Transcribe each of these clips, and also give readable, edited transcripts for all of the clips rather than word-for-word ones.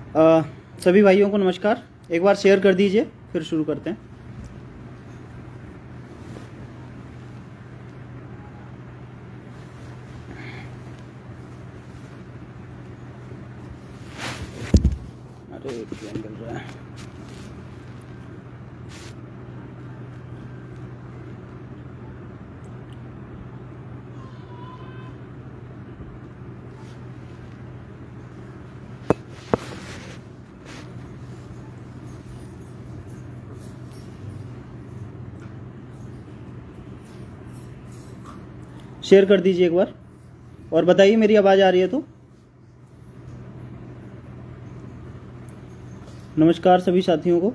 सभी भाइयों को नमस्कार। एक बार शेयर कर दीजिए, फिर शुरू करते हैं। अरे क्या चल रहा है। शेयर कर दीजिए एक बार और बताइए मेरी आवाज़ आ रही है तो। नमस्कार सभी साथियों को।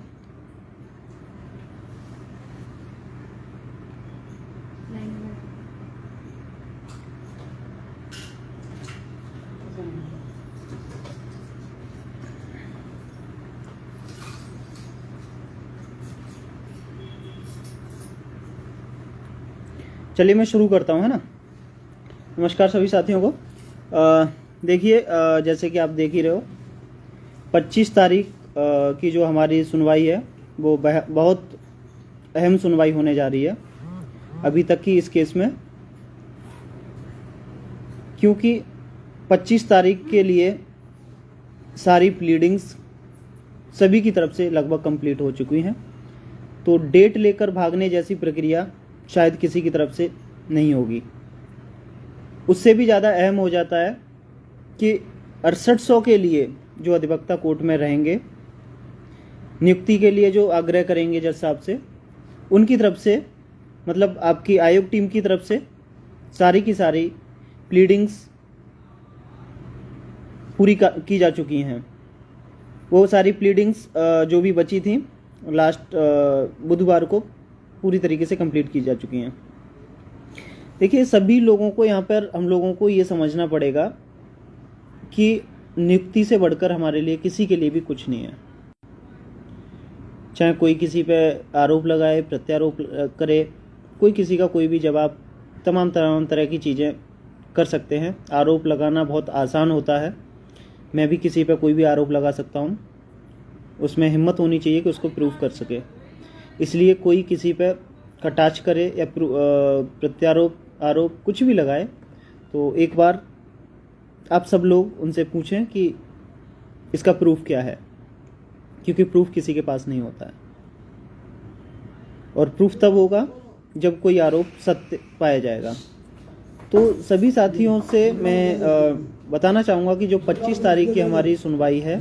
चलिए मैं शुरू करता हूँ, है ना। नमस्कार सभी साथियों को। देखिए, जैसे कि आप देख ही रहे हो, 25 तारीख की जो हमारी सुनवाई है वो बहुत अहम सुनवाई होने जा रही है अभी तक की इस केस में, क्योंकि 25 तारीख के लिए सारी प्लीडिंग्स सभी की तरफ से लगभग कंप्लीट हो चुकी हैं। तो डेट लेकर भागने जैसी प्रक्रिया शायद किसी की तरफ से नहीं होगी। उससे भी ज़्यादा अहम हो जाता है कि 6800 के लिए जो अधिवक्ता कोर्ट में रहेंगे, नियुक्ति के लिए जो आग्रह करेंगे जज साहब से, उनकी तरफ से, मतलब आपकी आयोग टीम की तरफ से सारी की सारी प्लीडिंग्स पूरी की जा चुकी हैं। वो सारी प्लीडिंग्स जो भी बची थी लास्ट बुधवार को पूरी तरीके से कंप्लीट की जा चुकी हैं। देखिए, सभी लोगों को यहाँ पर हम लोगों को ये समझना पड़ेगा कि नियुक्ति से बढ़कर हमारे लिए किसी के लिए भी कुछ नहीं है। चाहे कोई किसी पे आरोप लगाए, प्रत्यारोप करे, कोई किसी का कोई भी जवाब, तमाम तरह की चीज़ें कर सकते हैं। आरोप लगाना बहुत आसान होता है। मैं भी किसी पे कोई भी आरोप लगा सकता हूँ। उसमें हिम्मत होनी चाहिए कि उसको प्रूव कर सके। इसलिए कोई किसी पे कटाक्ष करे या प्रत्यारोप, आरोप कुछ भी लगाए, तो एक बार आप सब लोग उनसे पूछें कि इसका प्रूफ क्या है, क्योंकि प्रूफ किसी के पास नहीं होता है। और प्रूफ तब होगा जब कोई आरोप सत्य पाया जाएगा। तो सभी साथियों से मैं बताना चाहूँगा कि जो 25 तारीख की हमारी सुनवाई है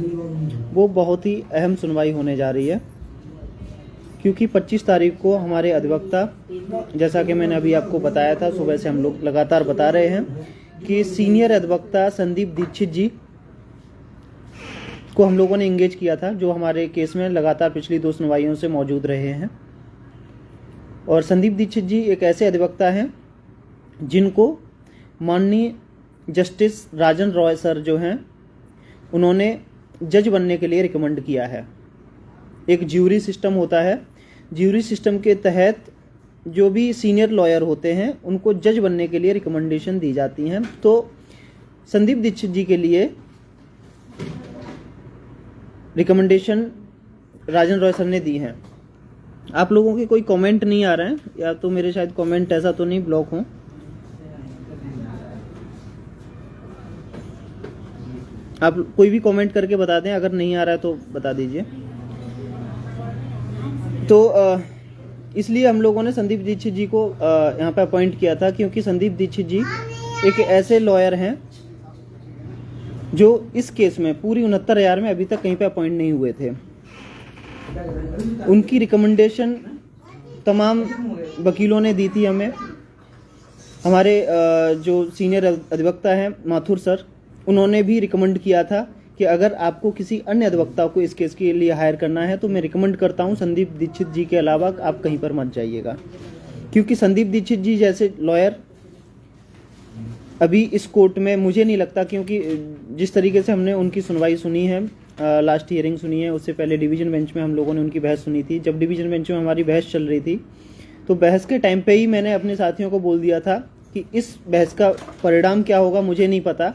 वो बहुत ही अहम सुनवाई होने जा रही है, क्योंकि 25 तारीख को हमारे अधिवक्ता, जैसा कि मैंने अभी आपको बताया था, सुबह से हम लोग लगातार बता रहे हैं कि सीनियर अधिवक्ता संदीप दीक्षित जी को हम लोगों ने एंगेज किया था, जो हमारे केस में लगातार पिछली 2 सुनवाइयों से मौजूद रहे हैं। और संदीप दीक्षित जी एक ऐसे अधिवक्ता हैं जिनको माननीय जस्टिस राजन रॉय सर जो हैं, उन्होंने जज बनने के लिए रिकमेंड किया है। एक ज्यूरी सिस्टम होता है, ज्यूरी सिस्टम के तहत जो भी सीनियर लॉयर होते हैं उनको जज बनने के लिए रिकमेंडेशन दी जाती हैं। तो संदीप दीक्षित जी के लिए रिकमेंडेशन राजन रॉय सर ने दी हैं। आप लोगों के कोई कमेंट नहीं आ रहे हैं, या तो मेरे शायद कमेंट ऐसा तो नहीं ब्लॉक हों। आप कोई भी कमेंट करके बता दें, अगर नहीं आ रहा है तो बता दीजिए। तो इसलिए हम लोगों ने संदीप दीक्षित जी को यहाँ पे अपॉइंट किया था, क्योंकि संदीप दीक्षित जी एक ऐसे लॉयर हैं जो इस केस में पूरी 69,000 में अभी तक कहीं पे अपॉइंट नहीं हुए थे। उनकी रिकमेंडेशन तमाम वकीलों ने दी थी हमें। हमारे जो सीनियर अधिवक्ता हैं माथुर सर, उन्होंने भी रिकमेंड किया था कि अगर आपको किसी अन्य अधिवक्ता को इस केस के लिए हायर करना है तो मैं रिकमेंड करता हूं संदीप दीक्षित जी के अलावा आप कहीं पर मत जाइएगा, क्योंकि संदीप दीक्षित जी जैसे लॉयर अभी इस कोर्ट में मुझे नहीं लगता, क्योंकि जिस तरीके से हमने उनकी सुनवाई सुनी है, लास्ट हियरिंग सुनी है, उससे पहले डिवीजन बेंच में हम लोगों ने उनकी बहस सुनी थी। जब डिवीजन बेंच में हमारी बहस चल रही थी तो बहस के टाइम पे ही मैंने अपने साथियों को बोल दिया था कि इस बहस का परिणाम क्या होगा मुझे नहीं पता,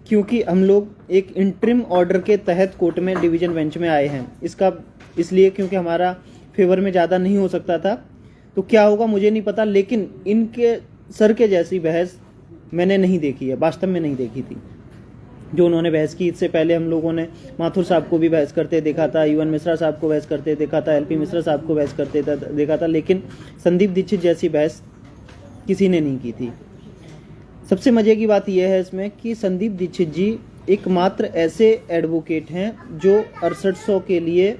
क्योंकि हम लोग एक इंटरिम ऑर्डर के तहत कोर्ट में डिवीज़न बेंच में आए हैं। इसका इसलिए क्योंकि हमारा फेवर में ज़्यादा नहीं हो सकता था, तो क्या होगा मुझे नहीं पता, लेकिन इनके सर के जैसी बहस मैंने नहीं देखी है, वास्तव में नहीं देखी थी जो उन्होंने बहस की। इससे पहले हम लोगों ने माथुर साहब को भी बहस करते देखा था, यूएन मिश्रा साहब को बहस करते देखा था, एलपी मिश्रा साहब को बहस करते देखा था, लेकिन संदीप दीक्षित जैसी बहस किसी ने नहीं की थी। सबसे मज़े की बात यह है इसमें कि संदीप दीक्षित जी एकमात्र ऐसे एडवोकेट हैं जो 6800 के लिए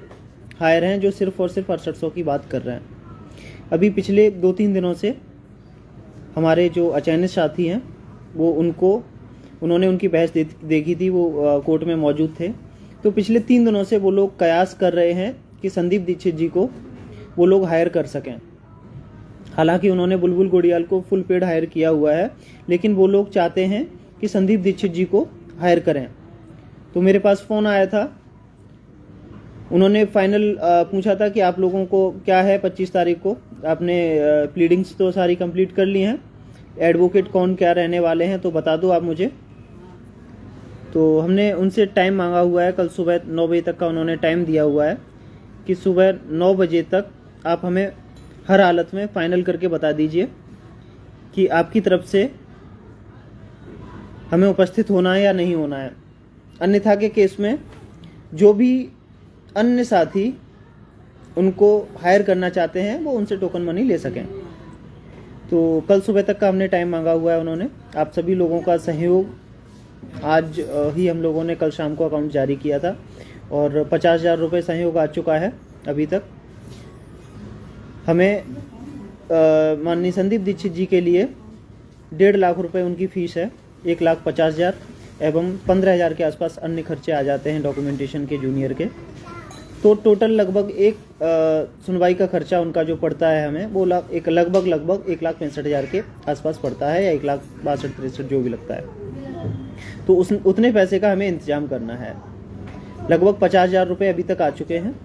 हायर हैं, जो सिर्फ और सिर्फ 6800 की बात कर रहे हैं। अभी पिछले 2-3 दिनों से हमारे जो अचयनित साथी हैं वो उन्होंने उनकी बहस देखी थी, वो कोर्ट में मौजूद थे। तो पिछले 3 दिनों से वो लोग कयास कर रहे हैं कि संदीप दीक्षित जी को वो लोग हायर कर सकें। हालांकि उन्होंने बुलबुल गोड़ियाल को फुल पेड हायर किया हुआ है, लेकिन वो लोग चाहते हैं कि संदीप दीक्षित जी को हायर करें। तो मेरे पास फ़ोन आया था, उन्होंने फाइनल पूछा था कि आप लोगों को क्या है 25 तारीख को, आपने प्लीडिंग्स तो सारी कंप्लीट कर ली हैं, एडवोकेट कौन क्या रहने वाले हैं तो बता दो आप मुझे। तो हमने उनसे टाइम मांगा हुआ है, कल सुबह 9 बजे तक का उन्होंने टाइम दिया हुआ है कि सुबह 9 बजे तक आप हमें हर हालत में फाइनल करके बता दीजिए कि आपकी तरफ से हमें उपस्थित होना है या नहीं होना है। अन्यथा के केस में जो भी अन्य साथी उनको हायर करना चाहते हैं वो उनसे टोकन मनी ले सकें। तो कल सुबह तक का हमने टाइम मांगा हुआ है उन्होंने। आप सभी लोगों का सहयोग, आज ही हम लोगों ने कल शाम को अकाउंट जारी किया था और 50,000 रुपये सहयोग आ चुका है अभी तक। हमें माननीय संदीप दीक्षित जी के लिए 1.5 लाख रुपए उनकी फ़ीस है, 1,50,000 एवं 15,000 के आसपास अन्य खर्चे आ जाते हैं डॉक्यूमेंटेशन के, जूनियर के। तो टोटल लगभग एक सुनवाई का खर्चा उनका जो पड़ता है हमें वो लगभग 1,65,000 के आसपास पड़ता है, या 1,62,63 जो भी लगता है। तो उतने पैसे का हमें इंतजाम करना है। लगभग 50,000 रुपये अभी तक आ चुके हैं,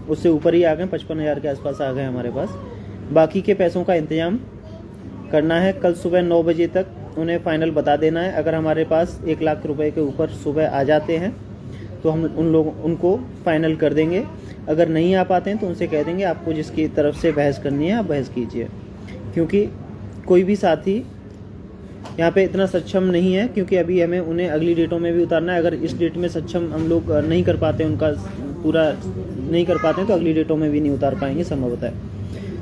उससे ऊपर ही आ गए, 55,000 के आसपास आ गए हमारे पास। बाकी के पैसों का इंतजाम करना है। कल सुबह 9 बजे तक उन्हें फाइनल बता देना है। अगर हमारे पास 1 लाख रुपए के ऊपर सुबह आ जाते हैं तो हम उनको फाइनल कर देंगे। अगर नहीं आ पाते हैं तो उनसे कह देंगे आपको जिसकी तरफ से बहस करनी है आप बहस कीजिए, क्योंकि कोई भी साथी यहाँ पे इतना सक्षम नहीं है, क्योंकि अभी हमें उन्हें अगली डेटों में भी उतारना है। अगर इस डेट में सक्षम हम लोग नहीं कर पाते, उनका पूरा नहीं कर पाते हैं, तो अगली डेटों में भी नहीं उतार पाएंगे संभवतः।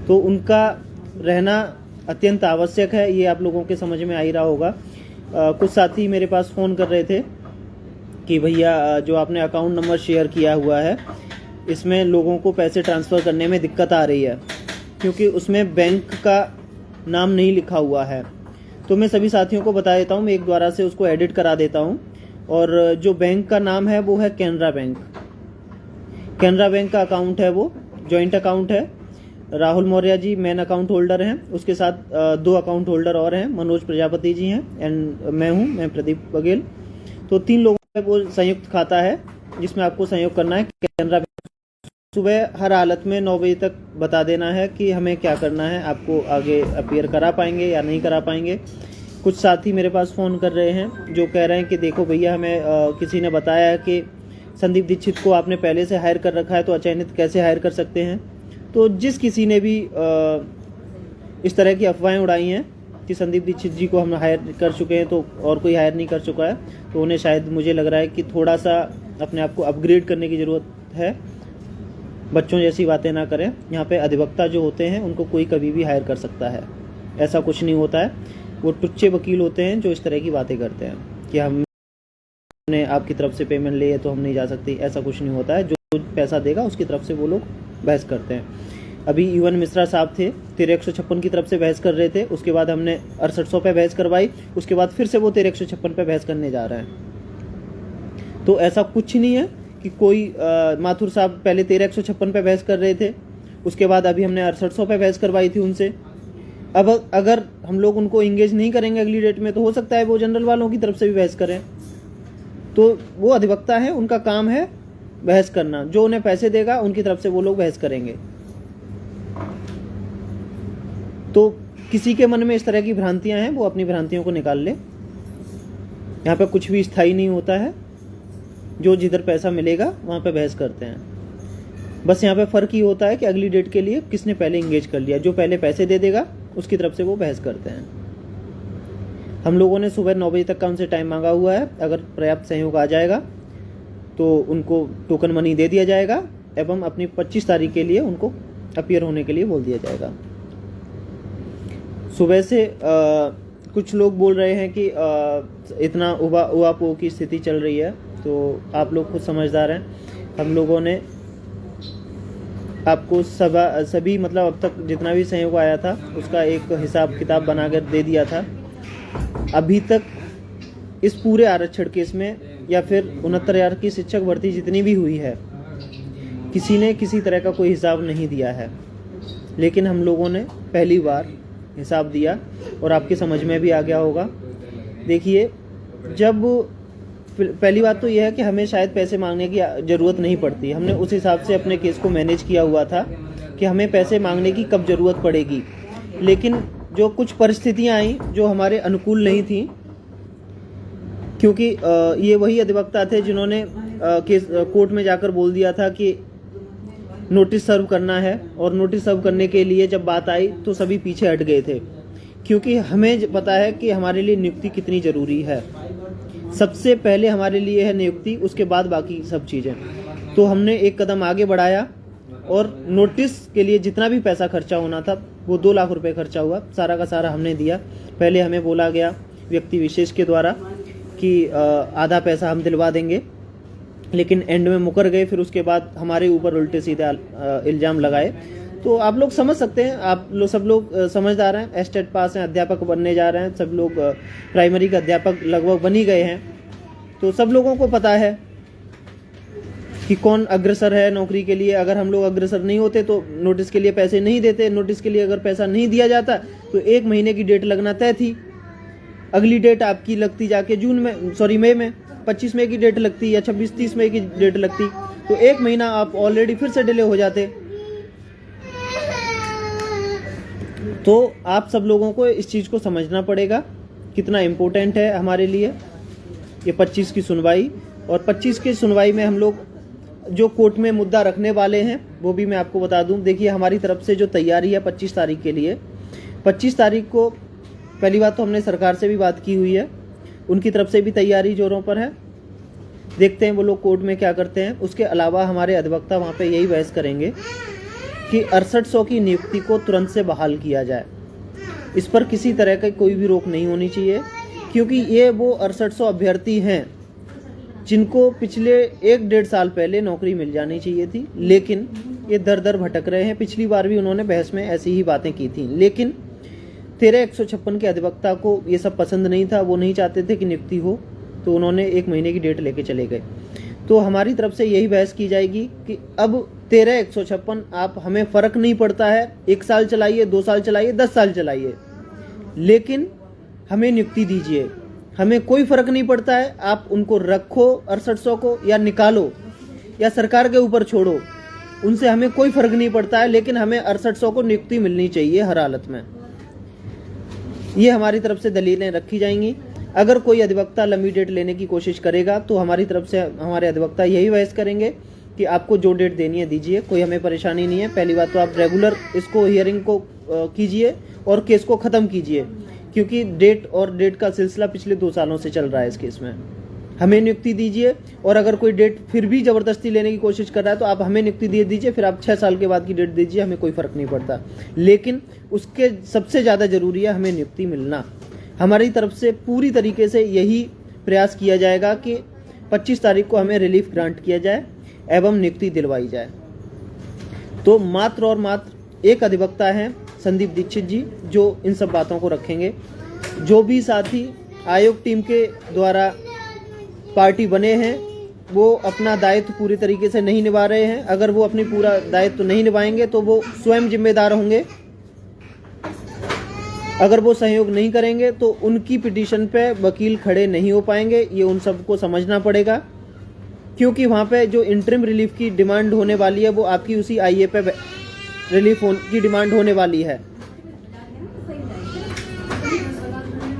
तो उनका रहना अत्यंत आवश्यक है, ये आप लोगों के समझ में आ ही रहा होगा। कुछ साथी मेरे पास फ़ोन कर रहे थे कि भैया जो आपने अकाउंट नंबर शेयर किया हुआ है इसमें लोगों को पैसे ट्रांसफ़र करने में दिक्कत आ रही है, क्योंकि उसमें बैंक का नाम नहीं लिखा हुआ है। तो मैं सभी साथियों को बता देता हूँ, मैं एक द्वारा से उसको एडिट करा देता हूँ। और जो बैंक का नाम है वो है कैनरा बैंक। कैनरा बैंक का अकाउंट है, वो जॉइंट अकाउंट है। Rahul Maurya ji main account holder हैं, उसके साथ 2 अकाउंट होल्डर और हैं, मनोज प्रजापति जी हैं एंड मैं प्रदीप बघेल। तो 3 लोगों का वो संयुक्त खाता है जिसमें आपको सहयोग करना है कैनरा। सुबह हर हालत में 9 बजे तक बता देना है कि हमें क्या करना है, आपको आगे अपीयर करा पाएंगे या नहीं करा पाएंगे। कुछ साथी मेरे पास फ़ोन कर रहे हैं जो कह रहे हैं कि देखो भैया हमें किसी ने बताया कि संदीप दीक्षित को आपने पहले से हायर कर रखा है, तो अचयनित कैसे हायर कर सकते हैं। तो जिस किसी ने भी इस तरह की अफवाहें उड़ाई हैं कि संदीप दीक्षित जी को हम हायर कर चुके हैं तो और कोई हायर नहीं कर चुका है, तो उन्हें शायद मुझे लग रहा है कि थोड़ा सा अपने आप को अपग्रेड करने की ज़रूरत है। बच्चों जैसी बातें ना करें। यहाँ पे अधिवक्ता जो होते हैं उनको कोई कभी भी हायर कर सकता है, ऐसा कुछ नहीं होता है। वो टुच्चे वकील होते हैं जो इस तरह की बातें करते हैं कि हमने आपकी तरफ से पेमेंट ली है तो हम नहीं जा सकते, ऐसा कुछ नहीं होता है। जो पैसा देगा उसकी तरफ से वो लोग बहस करते हैं। अभी यूएन मिश्रा साहब थे, 13,156 की तरफ से बहस कर रहे थे, उसके बाद हमने 6800 पे बहस करवाई, उसके बाद फिर से वो 13,156 पे बहस करने जा रहे हैं। तो ऐसा कुछ नहीं है कि कोई माथुर साहब पहले 13,156 पे बहस कर रहे थे, उसके बाद अभी हमने 6800 पे बहस करवाई थी उनसे। अब अगर हम लोग उनको इंगेज नहीं करेंगे अगली डेट में, तो हो सकता है वो जनरल वालों की तरफ से भी बहस करें। तो वो अधिवक्ता है, उनका काम है बहस करना, जो उन्हें पैसे देगा उनकी तरफ से वो लोग बहस करेंगे। तो किसी के मन में इस तरह की भ्रांतियां हैं वो अपनी भ्रांतियों को निकाल ले। यहाँ पे कुछ भी स्थायी नहीं होता है, जो जिधर पैसा मिलेगा वहाँ पे बहस करते हैं। बस यहाँ पे फ़र्क ये होता है कि अगली डेट के लिए किसने पहले इंगेज कर लिया, जो पहले पैसे दे देगा उसकी तरफ से वो बहस करते हैं। हम लोगों ने सुबह 9 बजे तक का उनसे टाइम मांगा हुआ है। अगर पर्याप्त सहयोग आ जाएगा तो उनको टोकन मनी दे दिया जाएगा एवं अपनी 25 तारीख के लिए उनको अपीयर होने के लिए बोल दिया जाएगा। सुबह से कुछ लोग बोल रहे हैं कि इतना उहापोह की स्थिति चल रही है, तो आप लोग खुद समझदार हैं। हम लोगों ने आपको सभी मतलब अब तक जितना भी सहयोग आया था उसका एक हिसाब किताब बनाकर दे दिया था। अभी तक इस पूरे आरक्षण केस में या फिर 69,000 की शिक्षक भर्ती जितनी भी हुई है, किसी ने किसी तरह का कोई हिसाब नहीं दिया है, लेकिन हम लोगों ने पहली बार हिसाब दिया और आपकी समझ में भी आ गया होगा। देखिए, जब पहली बात तो यह है कि हमें शायद पैसे मांगने की ज़रूरत नहीं पड़ती। हमने उस हिसाब से अपने केस को मैनेज किया हुआ था कि हमें पैसे मांगने की कब ज़रूरत पड़ेगी, लेकिन जो कुछ परिस्थितियां आई जो हमारे अनुकूल नहीं थी, क्योंकि ये वही अधिवक्ता थे जिन्होंने केस कोर्ट में जाकर बोल दिया था कि नोटिस सर्व करना है, और नोटिस सर्व करने के लिए जब बात आई तो सभी पीछे हट गए थे, क्योंकि हमें पता है कि हमारे लिए नियुक्ति कितनी ज़रूरी है। सबसे पहले हमारे लिए है नियुक्ति, उसके बाद बाकी सब चीज़ें। तो हमने एक कदम आगे बढ़ाया और नोटिस के लिए जितना भी पैसा खर्चा होना था वो 2 लाख रुपए खर्चा हुआ, सारा का सारा हमने दिया। पहले हमें बोला गया व्यक्ति विशेष के द्वारा कि आधा पैसा हम दिलवा देंगे, लेकिन एंड में मुकर गए। फिर उसके बाद हमारे ऊपर उल्टे सीधे इल्ज़ाम लगाए। तो आप लोग समझ सकते हैं, आप लोग सब लोग समझदार हैं, एस्टेट पास हैं, अध्यापक बनने जा रहे हैं, सब लोग प्राइमरी के अध्यापक लगभग बन ही गए हैं। तो सब लोगों को पता है कि कौन अग्रसर है नौकरी के लिए। अगर हम लोग अग्रसर नहीं होते तो नोटिस के लिए पैसे नहीं देते। नोटिस के लिए अगर पैसा नहीं दिया जाता तो 1 महीने की डेट लगना तय थी। अगली डेट आपकी लगती जाके मई में 25 मई की डेट लगती या 26-30 मई की डेट लगती, तो 1 महीना आप ऑलरेडी फिर से डिले हो जाते। तो आप सब लोगों को इस चीज़ को समझना पड़ेगा कितना इम्पोर्टेंट है हमारे लिए ये 25 की सुनवाई। और 25 की सुनवाई में हम लोग जो कोर्ट में मुद्दा रखने वाले हैं वो भी मैं आपको बता दूं। देखिए, हमारी तरफ से जो तैयारी है 25 तारीख के लिए, 25 तारीख को पहली बात तो हमने सरकार से भी बात की हुई है, उनकी तरफ से भी तैयारी जोरों पर है। देखते हैं वो लोग कोर्ट में क्या करते हैं। उसके अलावा हमारे अधिवक्ता वहाँ पे यही बहस करेंगे कि 6800 की नियुक्ति को तुरंत से बहाल किया जाए। इस पर किसी तरह की कोई भी रोक नहीं होनी चाहिए, क्योंकि ये वो 6800 अभ्यर्थी हैं जिनको पिछले 1-1.5 साल पहले नौकरी मिल जानी चाहिए थी, लेकिन ये दर दर भटक रहे हैं। पिछली बार भी उन्होंने बहस में ऐसी ही बातें की थी, लेकिन 13-156 के अधिवक्ता को ये सब पसंद नहीं था। वो नहीं चाहते थे कि नियुक्ति हो, तो उन्होंने 1 महीने की डेट लेके चले गए। तो हमारी तरफ से यही बहस की जाएगी कि अब 13-156 आप, हमें फ़र्क नहीं पड़ता है, 1 साल चलाइए, 2 साल चलाइए, 10 साल चलाइए, लेकिन हमें नियुक्ति दीजिए। हमें कोई फ़र्क नहीं पड़ता है, आप उनको रखो 6800 को या निकालो या सरकार के ऊपर छोड़ो, उनसे हमें कोई फ़र्क नहीं पड़ता है, लेकिन हमें 6800 को नियुक्ति मिलनी चाहिए हर हालत में। ये हमारी तरफ से दलीलें रखी जाएंगी। अगर कोई अधिवक्ता लंबी डेट लेने की कोशिश करेगा तो हमारी तरफ से हमारे अधिवक्ता यही बहस करेंगे कि आपको जो डेट देनी है दीजिए, कोई हमें परेशानी नहीं है। पहली बात तो आप रेगुलर इसको हियरिंग को कीजिए और केस को ख़त्म कीजिए, क्योंकि डेट का सिलसिला पिछले 2 सालों से चल रहा है इस केस में। हमें नियुक्ति दीजिए, और अगर कोई डेट फिर भी ज़बरदस्ती लेने की कोशिश कर रहा है तो आप हमें नियुक्ति दे दीजिए, फिर आप 6 साल के बाद की डेट दीजिए, हमें कोई फ़र्क नहीं पड़ता। लेकिन उसके सबसे ज़्यादा ज़रूरी है हमें नियुक्ति मिलना। हमारी तरफ से पूरी तरीके से यही प्रयास किया जाएगा कि 25 तारीख को हमें रिलीफ ग्रांट किया जाए एवं नियुक्ति दिलवाई जाए। तो मात्र और मात्र एक अधिवक्ता हैं संदीप दीक्षित जी, जो इन सब बातों को रखेंगे। जो भी साथी आयोग टीम के द्वारा पार्टी बने हैं वो अपना दायित्व पूरी तरीके से नहीं निभा रहे हैं। अगर वो अपनी पूरा दायित्व नहीं निभाएंगे तो वो स्वयं जिम्मेदार होंगे। अगर वो सहयोग नहीं करेंगे तो उनकी पिटीशन पे वकील खड़े नहीं हो पाएंगे। ये उन सबको समझना पड़ेगा, क्योंकि वहाँ पे जो इंटरिम रिलीफ की डिमांड होने वाली है वो आपकी उसी आईए पे रिलीफ की डिमांड होने वाली है।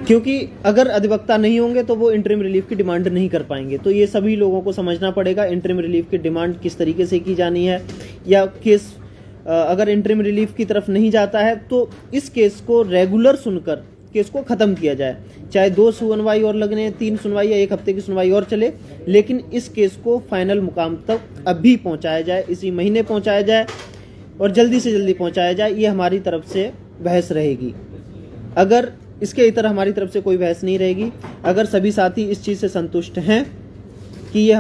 क्योंकि अगर अधिवक्ता नहीं होंगे तो वो इंटरिम रिलीफ की डिमांड नहीं कर पाएंगे। तो ये सभी लोगों को समझना पड़ेगा इंटरिम रिलीफ की डिमांड किस तरीके से की जानी है, या केस अगर इंटरिम रिलीफ की तरफ नहीं जाता है तो इस केस को रेगुलर सुनकर केस को ख़त्म किया जाए, चाहे 2 सुनवाई और लगने, 3 सुनवाई या 1 हफ्ते की सुनवाई और चले, लेकिन इस केस को फाइनल मुकाम तक अभी पहुंचाया जाए, इसी महीने पहुंचाया जाए और जल्दी से जल्दी पहुंचाया जाए। ये हमारी तरफ से बहस रहेगी। अगर इसके इतर हमारी तरफ से कोई बहस नहीं रहेगी। अगर सभी साथी इस चीज़ से संतुष्ट हैं कि ये